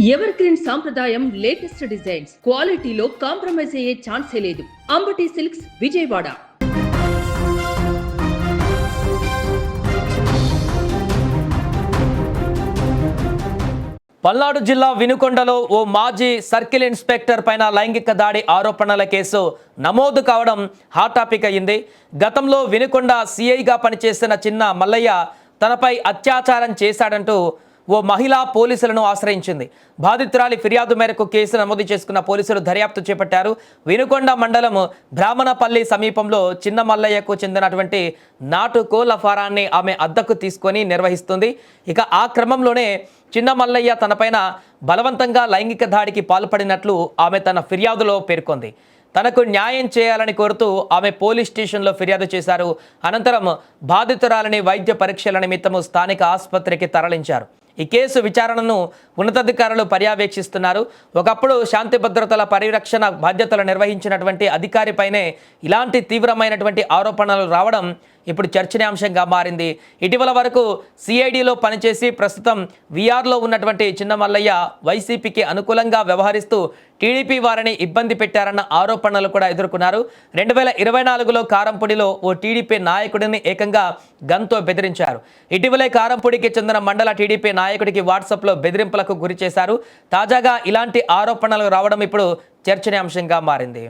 Ever green సాంప్రదాయం latest designs క్వాలిటీలో compromise అయ్యే ఛాన్సే లేదు. అంబటి సిల్క్స్ విజయవాడ. పల్నాడు జిల్లా వినుకొండలో ఓ మాజీ సర్కిల్ ఇన్స్పెక్టర్ పైన లైంగిక దాడి ఆరోపణల కేసు నమోదు కావడం హాట్ టాపిక్ అయ్యింది. గతంలో వినుకొండ సిఐగా పనిచేసిన చిన్న మల్లయ్య తనపై అత్యాచారం చేశాడంటూ ఓ మహిళ పోలీసులను ఆశ్రయించింది. బాధితురాలి ఫిర్యాదు మేరకు కేసు నమోదు చేసుకున్న పోలీసులు దర్యాప్తు చేపట్టారు. వినుకొండ మండలం బ్రాహ్మణపల్లి సమీపంలో చిన్న మల్లయ్యకు చెందినటువంటి నాటు కోళ్ల ఫారాన్ని ఆమె అద్దెకు తీసుకొని నిర్వహిస్తుంది. ఇక ఆ క్రమంలోనే చిన్న మల్లయ్య తనపైన బలవంతంగా లైంగిక దాడికి పాల్పడినట్లు ఆమె తన ఫిర్యాదులో పేర్కొంది. తనకు న్యాయం చేయాలని కోరుతూ ఆమె పోలీస్ స్టేషన్లో ఫిర్యాదు చేశారు. అనంతరం బాధితురాలని వైద్య పరీక్షల నిమిత్తము స్థానిక ఆసుపత్రికి తరలించారు. ఈ కేసు విచారణను ఉన్నతాధికారులు పర్యవేక్షిస్తున్నారు. ఒకప్పుడు శాంతి భద్రతల పరిరక్షణ బాధ్యతలు నిర్వహించినటువంటి అధికారిపైనే ఇలాంటి తీవ్రమైనటువంటి ఆరోపణలు రావడం ఇప్పుడు చర్చనీయాంశంగా మారింది. ఇటీవల వరకు సిఐడిలో పనిచేసి ప్రస్తుతం విఆర్లో ఉన్నటువంటి చిన్న మల్లయ్య వైసీపీకి అనుకూలంగా వ్యవహరిస్తూ టీడీపీ వారిని ఇబ్బంది పెట్టారన్న ఆరోపణలు కూడా ఎదుర్కొన్నారు. 2024లో కారంపూడిలో ఓ టీడీపీ నాయకుడిని ఏకంగా గన్తో బెదిరించారు. ఇటీవలే కారంపూడికి చెందిన మండల టీడీపీ నాయకుడికి వాట్సాప్లో బెదిరింపులకు గురి చేశారు. తాజాగా ఇలాంటి ఆరోపణలు రావడం ఇప్పుడు చర్చనీయాంశంగా మారింది.